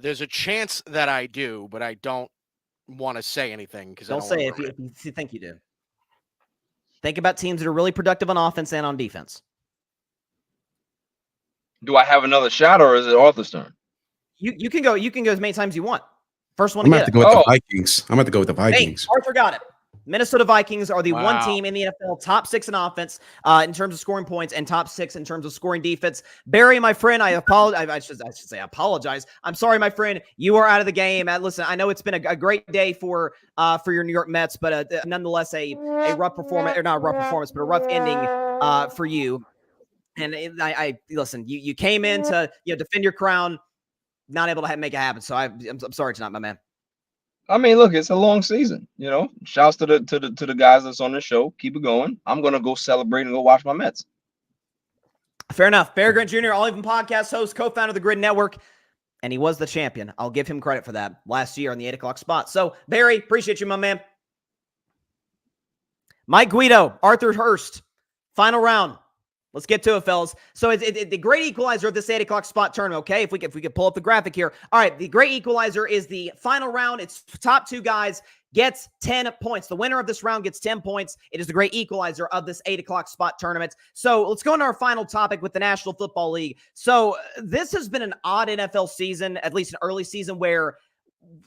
Speaker 3: There's a chance that I do, but I don't want to say anything because I
Speaker 1: Don't
Speaker 3: don't
Speaker 1: say
Speaker 3: want
Speaker 1: it if you think you do. Think about teams that are really productive on offense and on defense.
Speaker 4: Do I have another shot, or is it Arthur's turn?
Speaker 1: You can go as many times as you want. First one
Speaker 2: I'm
Speaker 1: to
Speaker 2: gonna have
Speaker 1: get
Speaker 2: to
Speaker 1: it.
Speaker 2: go with the Vikings. I'm gonna have to go with the
Speaker 1: Hey,
Speaker 2: Vikings.
Speaker 1: Arthur got it. Minnesota Vikings are the one
Speaker 3: Wow.
Speaker 1: team in the NFL top 6 in offense in terms of scoring points and top 6 in terms of scoring defense. Barry, my friend, I apologize. I should say I apologize. I'm sorry, my friend. You are out of the game. Listen, I know it's been a great day for your New York Mets, but nonetheless a rough performance, or not a rough performance, but a rough ending for you. And I listen. You came in to defend your crown, not able to make it happen. So I'm sorry tonight, my man.
Speaker 4: I mean, look, it's a long season. Shouts to the guys that's on the show. Keep it going. I'm gonna go celebrate and go watch my Mets.
Speaker 1: Fair enough. Barry Gryd Jr., All Even podcast host, co-founder of the Gryd Network, and he was the champion. I'll give him credit for that last year on the 8 o'clock spot. So, Barry, appreciate you, my man. Mike Guido, Arthur Hurst, final round. Let's get to it, fellas. So it's the great equalizer of this 8 o'clock spot tournament, okay? If we could pull up the graphic here. All right, the great equalizer is the final round. It's top 2 guys gets 10 points. The winner of this round gets 10 points. It is the great equalizer of this 8 o'clock spot tournament. So let's go into our final topic with the National Football League. So this has been an odd NFL season, at least an early season, where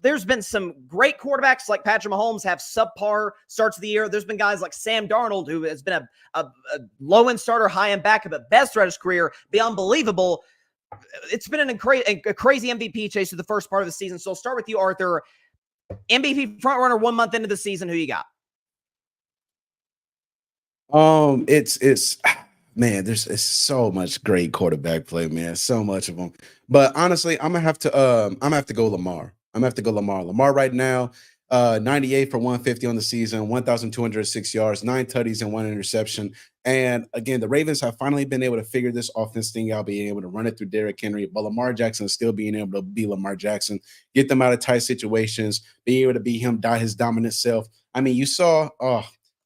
Speaker 1: there's been some great quarterbacks like Patrick Mahomes have subpar starts of the year. There's been guys like Sam Darnold, who has been a low-end starter, high-end backup at best throughout his career, be unbelievable. It's been a crazy MVP chase through the first part of the season. So I'll start with you, Arthur. MVP frontrunner 1 month into the season. Who you got?
Speaker 2: It's man, it's so much great quarterback play, man. So much of them. But honestly, I'm gonna have to go Lamar. I'm gonna have to go Lamar. Lamar right now, 98 for 150 on the season, 1,206 yards, 9 tutties and 1 interception. And again, the Ravens have finally been able to figure this offense thing out, being able to run it through Derrick Henry, but Lamar Jackson still being able to be Lamar Jackson, get them out of tight situations, being able to be him, his dominant self. I mean, you saw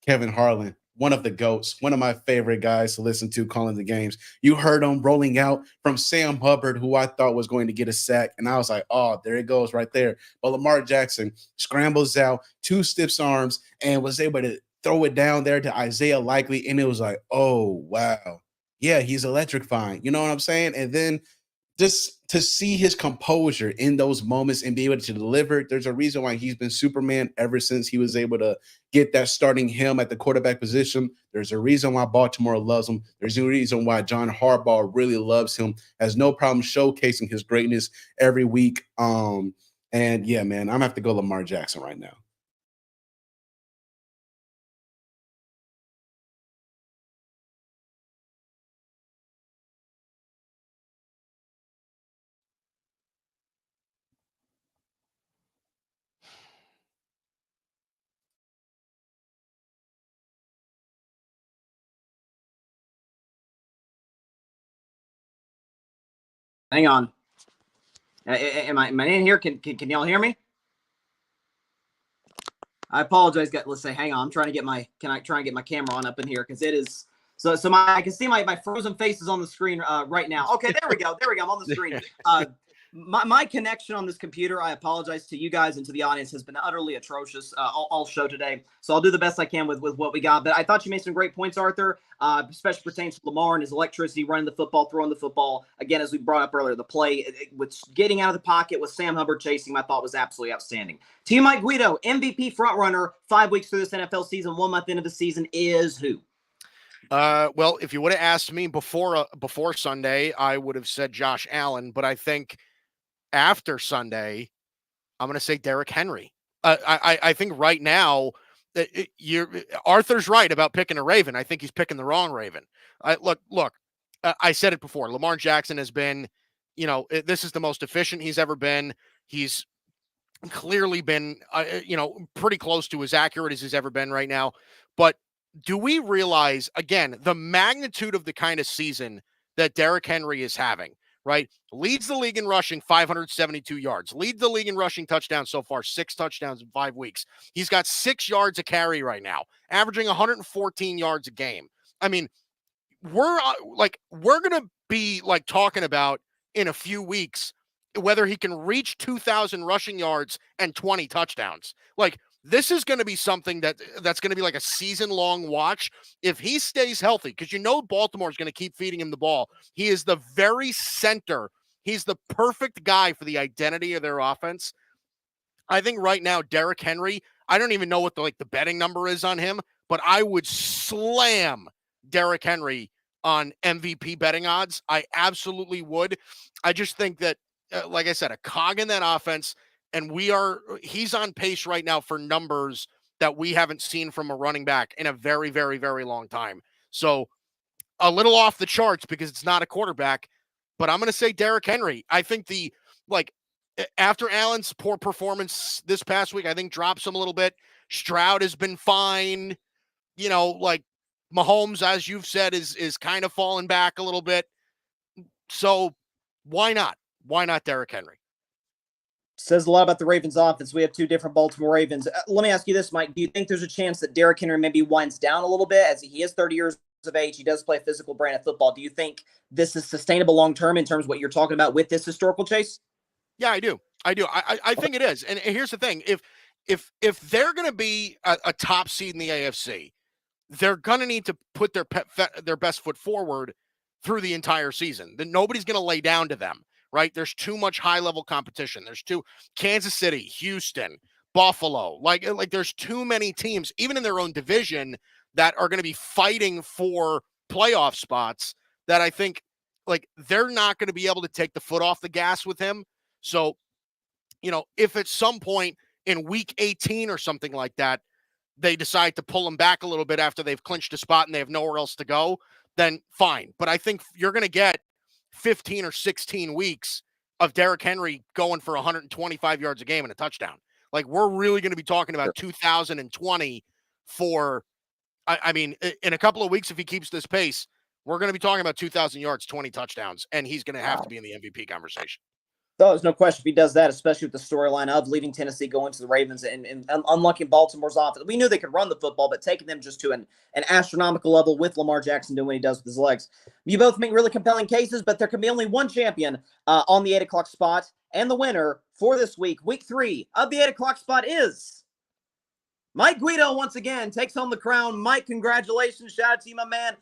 Speaker 2: Kevin Harlan, one of the GOATs, one of my favorite guys to listen to calling the games. You heard him rolling out from Sam Hubbard, who I thought was going to get a sack. And I was like, oh, there it goes right there. But Lamar Jackson scrambles out, 2 stiff arms, and was able to throw it down there to Isaiah Likely. And it was like, oh, wow. Yeah, he's electrifying. You know what I'm saying? And then just to see his composure in those moments and be able to deliver, there's a reason why he's been Superman ever since he was able to get that starting him at the quarterback position. There's a reason why Baltimore loves him. There's a reason why John Harbaugh really loves him, has no problem showcasing his greatness every week. And yeah, man, I'm gonna have to go Lamar Jackson right now.
Speaker 1: Hang on. Am I in here? Can y'all hear me? I apologize, guys. Let's say, hang on. I'm trying to get my camera on up in here because it is so I can see my frozen faces on the screen right now. Okay, there we go. I'm on the screen. My connection on this computer, I apologize to you guys and to the audience, has been utterly atrocious all show today. So I'll do the best I can with what we got. But I thought you made some great points, Arthur, especially pertains to Lamar and his electricity, running the football, throwing the football. Again, as we brought up earlier, the play with getting out of the pocket with Sam Hubbard chasing him, I thought was absolutely outstanding. To you, Mike Guido, MVP frontrunner 5 weeks through this NFL season, 1 month into the season is who?
Speaker 3: Well, if you would have asked me before Sunday, I would have said Josh Allen, but I think after Sunday, I'm going to say Derrick Henry. I think right now, Arthur's right about picking a Raven. I think he's picking the wrong Raven. Look, I said it before. Lamar Jackson has been, this is the most efficient he's ever been. He's clearly been, pretty close to as accurate as he's ever been right now. But do we realize, again, the magnitude of the kind of season that Derrick Henry is having, right? Leads the league in rushing, 572 yards. Leads the league in rushing touchdowns so far, 6 touchdowns in 5 weeks. He's got 6 yards a carry right now, averaging 114 yards a game. I mean, we're going to be talking about in a few weeks whether he can reach 2,000 rushing yards and 20 touchdowns. Like, this is going to be something that's going to be like a season-long watch if he stays healthy, because Baltimore is going to keep feeding him the ball. He is the very center. He's the perfect guy for the identity of their offense. I think right now, Derrick Henry, I don't even know what the betting number is on him, but I would slam Derrick Henry on MVP betting odds. I absolutely would. I just think that, like I said, a cog in that offense, and he's on pace right now for numbers that we haven't seen from a running back in a very, very, very long time. So a little off the charts because it's not a quarterback, but I'm going to say Derrick Henry. I think after Allen's poor performance this past week, I think drops him a little bit. Stroud has been fine. Mahomes, as you've said, is kind of falling back a little bit. So why not? Why not Derrick Henry?
Speaker 1: Says a lot about the Ravens offense. We have two different Baltimore Ravens. Let me ask you this, Mike. Do you think there's a chance that Derrick Henry maybe winds down a little bit as he is 30 years of age? He does play a physical brand of football. Do you think this is sustainable long-term in terms of what you're talking about with this historical chase?
Speaker 3: Yeah, I do. I think it is. And here's the thing. If they're going to be a top seed in the AFC, they're going to need to put their best foot forward through the entire season. Then nobody's going to lay down to them, right? There's too much high-level competition. There's Kansas City, Houston, Buffalo. Like there's too many teams, even in their own division, that are going to be fighting for playoff spots that I think they're not going to be able to take the foot off the gas with him. So, if at some point in week 18 or something like that, they decide to pull him back a little bit after they've clinched a spot and they have nowhere else to go, then fine. But I think you're going to get 15 or 16 weeks of Derrick Henry going for 125 yards a game and a touchdown. We're really going to be talking about 2020 for, in a couple of weeks, if he keeps this pace, we're going to be talking about 2,000 yards, 20 touchdowns, and he's going to have to be in the MVP conversation.
Speaker 1: No, there's no question if he does that, especially with the storyline of leaving Tennessee, going to the Ravens, and unlocking Baltimore's offense. We knew they could run the football, but taking them just to an astronomical level with Lamar Jackson doing what he does with his legs. You both make really compelling cases, but there can be only one champion on the 8 o'clock spot, and the winner for this week 3 of the 8 o'clock spot is Mike Guido. Once again, takes home the crown. Mike, congratulations. Shout out to you, my man.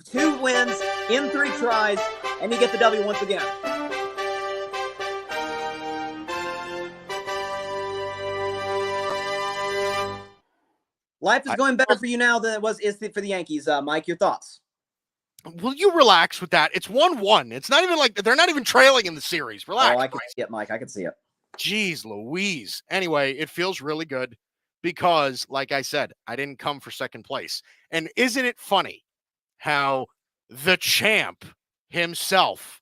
Speaker 1: 2 wins in 3 tries, and you get the W once again. Life is going better for you now than it was for the Yankees. Mike, your thoughts?
Speaker 3: Will you relax with that? It's 1-1. It's not even they're not even trailing in the series. Relax.
Speaker 1: Oh, I can see it, Mike. I can see it.
Speaker 3: Jeez Louise. Anyway, it feels really good because, like I said, I didn't come for second place. And isn't it funny how the champ himself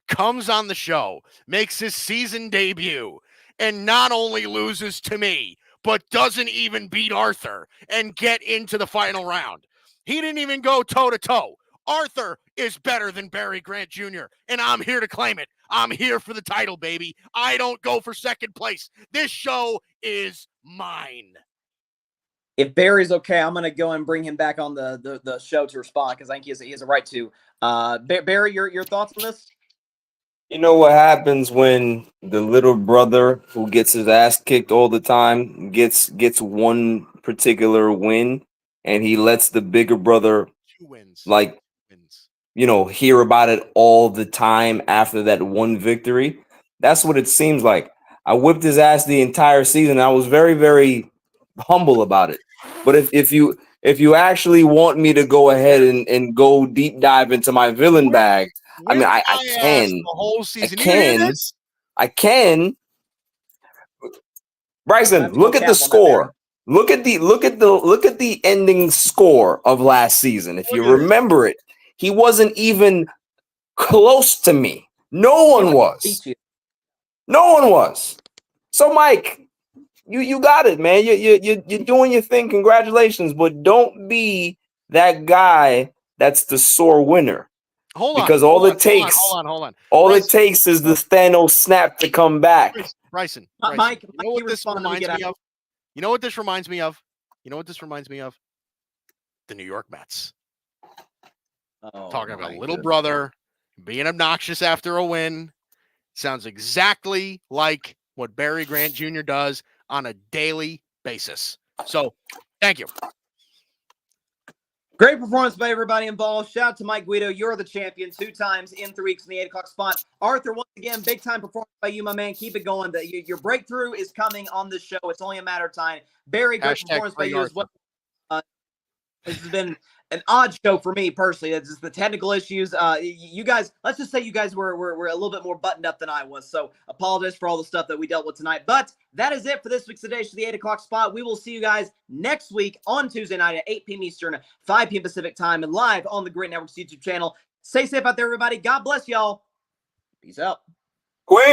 Speaker 3: comes on the show, makes his season debut, and not only loses to me, but doesn't even beat Arthur and get into the final round. He didn't even go toe-to-toe. Arthur is better than Barry Grant Jr., and I'm here to claim it. I'm here for the title, baby. I don't go for second place. This show is mine.
Speaker 1: If Barry's okay, I'm going to go and bring him back on the show to respond because I think he has a right to. Barry, your thoughts on this?
Speaker 5: You know what happens when the little brother who gets his ass kicked all the time gets one particular win, and he lets the bigger brother
Speaker 3: 2 wins.
Speaker 5: Hear about it all the time after that one victory. That's what it seems like. I whipped his ass the entire season. I was very, very humble about it. But if you actually want me to go ahead and go deep dive into my villain bag, I mean, I can.
Speaker 3: The whole season.
Speaker 5: I can. Bryson, look at the score. Look at the ending score of last season. If you remember it, he wasn't even close to me. No one was. No one was. So, Mike, you got it, man. You're doing your thing. Congratulations, but don't be that guy that's the sore winner.
Speaker 3: Hold on.
Speaker 5: Because all it takes is the Thanos snap to come back.
Speaker 3: Bryson.
Speaker 1: Mike,
Speaker 3: you know what this reminds me of? You know what this reminds me of? The New York Mets. Talking about little brother being obnoxious after a win, Sounds exactly like what Barry Grant Jr. does on a daily basis. So thank you.
Speaker 1: Great performance by everybody involved. Shout out to Mike Guido. You're the champion 2 times in 3 weeks in the 8 o'clock spot. Arthur, once again, big time performance by you, my man. Keep it going. Your breakthrough is coming on this show. It's only a matter of time. Barry, great performance by you as well. This has been an odd show for me personally. It's just the technical issues. You guys, let's just say you guys were a little bit more buttoned up than I was. So apologize for all the stuff that we dealt with tonight. But that is it for this week's edition of the 8 o'clock spot. We will see you guys next week on Tuesday night at 8 p.m. Eastern, 5 p.m. Pacific time, and live on the Gryd Network's YouTube channel. Stay safe out there, everybody. God bless y'all. Peace out.
Speaker 5: Wait.